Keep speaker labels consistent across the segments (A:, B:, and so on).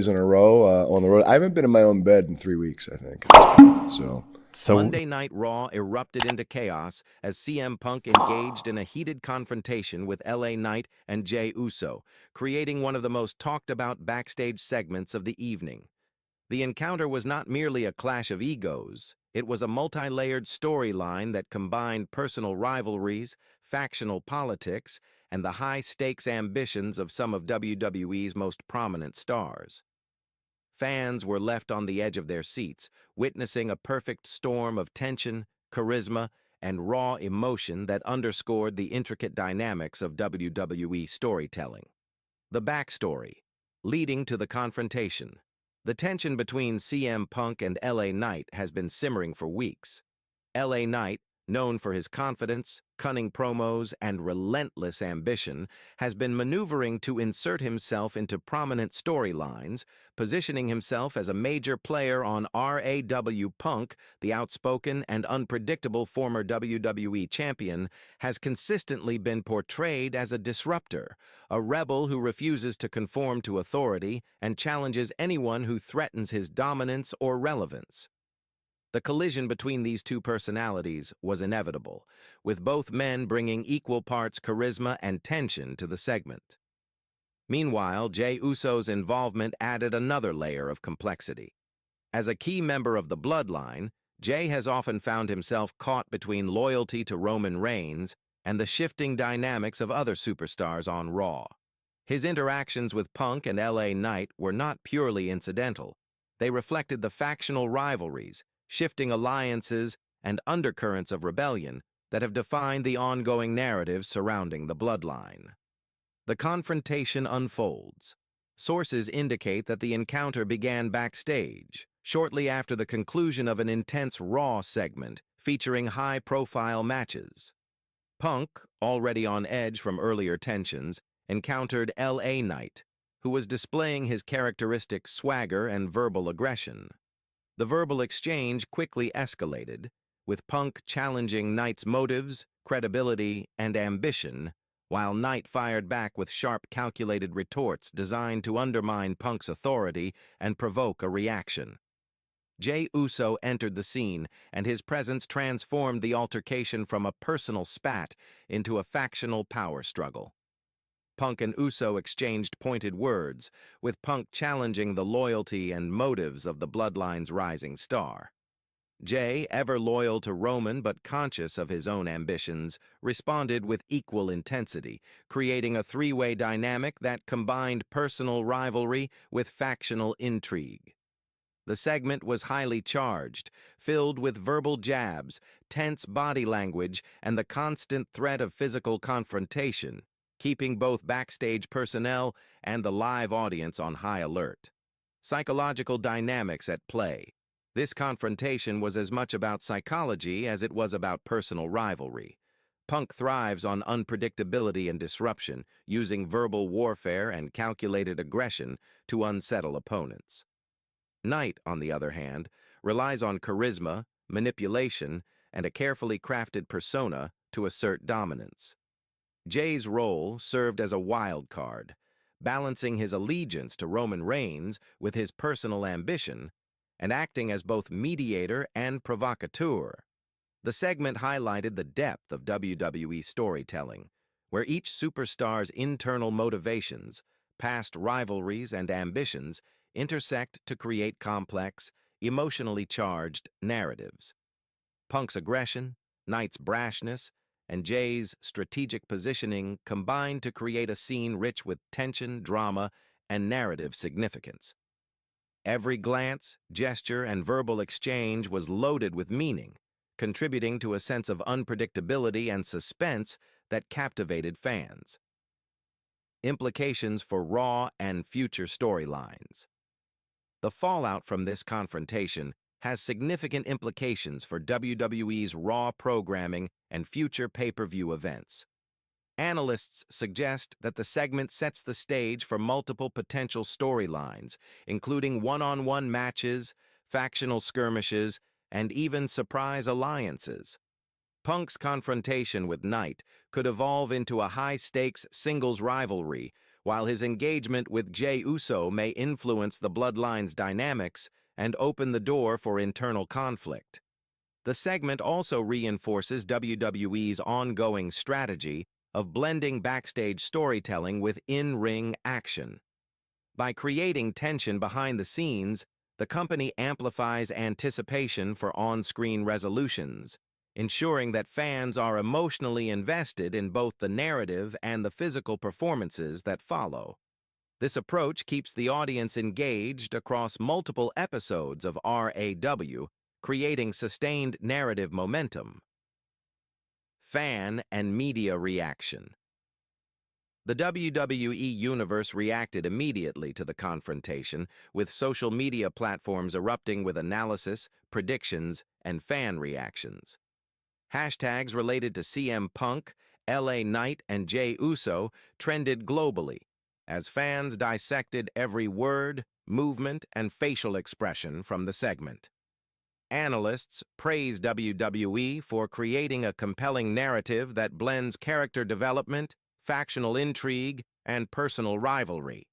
A: in a row on the road. I haven't been in my own bed in 3 weeks, I think. So
B: Monday Night Raw erupted into chaos as CM Punk engaged in a heated confrontation with LA Knight and Jey Uso, creating one of the most talked-about backstage segments of the evening. The encounter was not merely a clash of egos. It was a multi-layered storyline that combined personal rivalries, factional politics, and the high-stakes ambitions of some of WWE's most prominent stars. Fans were left on the edge of their seats, witnessing a perfect storm of tension, charisma, and raw emotion that underscored the intricate dynamics of WWE storytelling. The backstory, leading to the confrontation. The tension between CM Punk and LA Knight has been simmering for weeks. LA Knight, known for his confidence, cunning promos, and relentless ambition, has been maneuvering to insert himself into prominent storylines, positioning himself as a major player on RAW. Punk, the outspoken and unpredictable former WWE champion, has consistently been portrayed as a disruptor, a rebel who refuses to conform to authority and challenges anyone who threatens his dominance or relevance. The collision between these two personalities was inevitable, with both men bringing equal parts charisma and tension to the segment. Meanwhile, Jey Uso's involvement added another layer of complexity. As a key member of the Bloodline, Jey has often found himself caught between loyalty to Roman Reigns and the shifting dynamics of other superstars on Raw. His interactions with Punk and LA Knight were not purely incidental. They reflected the factional rivalries, shifting alliances, and undercurrents of rebellion that have defined the ongoing narrative surrounding the Bloodline. The confrontation unfolds. Sources indicate that the encounter began backstage, shortly after the conclusion of an intense Raw segment featuring high-profile matches. Punk, already on edge from earlier tensions, encountered LA Knight, who was displaying his characteristic swagger and verbal aggression. The verbal exchange quickly escalated, with Punk challenging Knight's motives, credibility, and ambition, while Knight fired back with sharp, calculated retorts designed to undermine Punk's authority and provoke a reaction. Jey Uso entered the scene, and his presence transformed the altercation from a personal spat into a factional power struggle. Punk and Uso exchanged pointed words, with Punk challenging the loyalty and motives of the Bloodline's rising star. Jey, ever loyal to Roman but conscious of his own ambitions, responded with equal intensity, creating a three-way dynamic that combined personal rivalry with factional intrigue. The segment was highly charged, filled with verbal jabs, tense body language, and the constant threat of physical confrontation, keeping both backstage personnel and the live audience on high alert. Psychological dynamics at play. This confrontation was as much about psychology as it was about personal rivalry. Punk thrives on unpredictability and disruption, using verbal warfare and calculated aggression to unsettle opponents. Knight, on the other hand, relies on charisma, manipulation, and a carefully crafted persona to assert dominance. Jey's role served as a wild card, balancing his allegiance to Roman Reigns with his personal ambition and acting as both mediator and provocateur. The segment highlighted the depth of WWE storytelling, where each superstar's internal motivations, past rivalries, and ambitions intersect to create complex, emotionally charged narratives. Punk's aggression, Knight's brashness, and Jey's strategic positioning combined to create a scene rich with tension, drama, and narrative significance. Every glance, gesture, and verbal exchange was loaded with meaning, contributing to a sense of unpredictability and suspense that captivated fans. Implications for Raw and future storylines. The fallout from this confrontation has significant implications for WWE's Raw programming and future pay-per-view events. Analysts suggest that the segment sets the stage for multiple potential storylines, including one-on-one matches, factional skirmishes, and even surprise alliances. Punk's confrontation with Knight could evolve into a high-stakes singles rivalry, while his engagement with Jey Uso may influence the Bloodline's dynamics and open the door for internal conflict. The segment also reinforces WWE's ongoing strategy of blending backstage storytelling with in-ring action. By creating tension behind the scenes, the company amplifies anticipation for on-screen resolutions, ensuring that fans are emotionally invested in both the narrative and the physical performances that follow. This approach keeps the audience engaged across multiple episodes of RAW, creating sustained narrative momentum. Fan and media reaction. The WWE Universe reacted immediately to the confrontation, with social media platforms erupting with analysis, predictions, and fan reactions. Hashtags related to CM Punk, Knight and Jey Uso trended globally, as fans dissected every word, movement, and facial expression from the segment. Analysts praised WWE for creating a compelling narrative that blends character development, factional intrigue, and personal rivalry.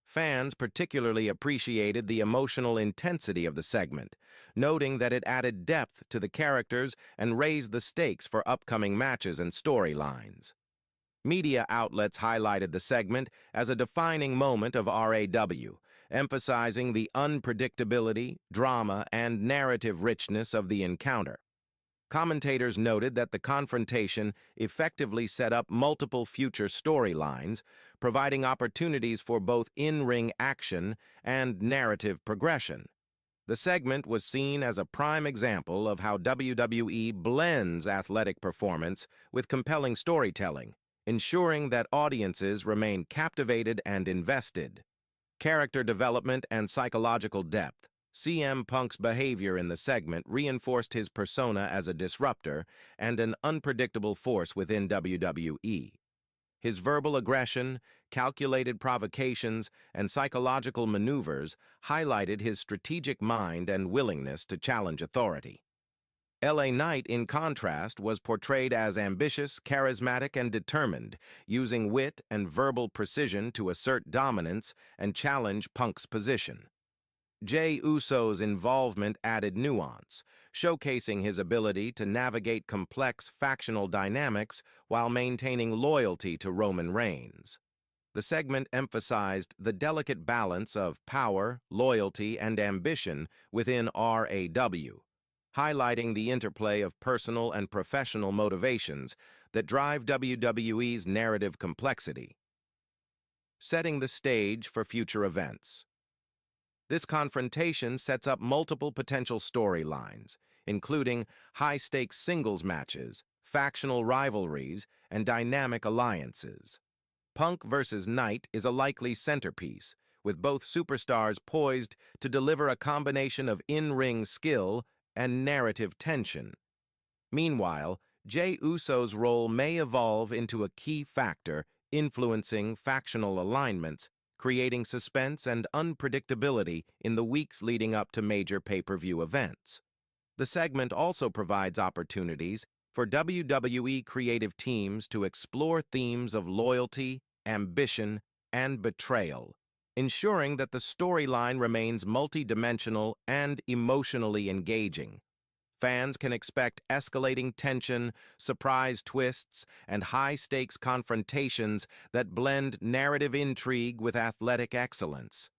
B: Fans particularly appreciated the emotional intensity of the segment, noting that it added depth to the characters and raised the stakes for upcoming matches and storylines. Media outlets highlighted the segment as a defining moment of RAW, emphasizing the unpredictability, drama, and narrative richness of the encounter. Commentators noted that the confrontation effectively set up multiple future storylines, providing opportunities for both in-ring action and narrative progression. The segment was seen as a prime example of how WWE blends athletic performance with compelling storytelling, ensuring that audiences remain captivated and invested. Character development and psychological depth. CM Punk's behavior in the segment reinforced his persona as a disruptor and an unpredictable force within WWE. His verbal aggression, calculated provocations, and psychological maneuvers highlighted his strategic mind and willingness to challenge authority. Knight, in contrast, was portrayed as ambitious, charismatic, and determined, using wit and verbal precision to assert dominance and challenge Punk's position. Jey Uso's involvement added nuance, showcasing his ability to navigate complex factional dynamics while maintaining loyalty to Roman Reigns. The segment emphasized the delicate balance of power, loyalty, and ambition within RAW, highlighting the interplay of personal and professional motivations that drive WWE's narrative complexity. Setting the stage for future events. This confrontation sets up multiple potential storylines, including high-stakes singles matches, factional rivalries, and dynamic alliances. Punk versus Knight is a likely centerpiece, with both superstars poised to deliver a combination of in-ring skill and narrative tension. Meanwhile, Jey Uso's role may evolve into a key factor influencing factional alignments, creating suspense and unpredictability in the weeks leading up to major pay-per-view events. The segment also provides opportunities for WWE creative teams to explore themes of loyalty, ambition, and betrayal, ensuring that the storyline remains multidimensional and emotionally engaging. Fans can expect escalating tension, surprise twists, and high-stakes confrontations that blend narrative intrigue with athletic excellence.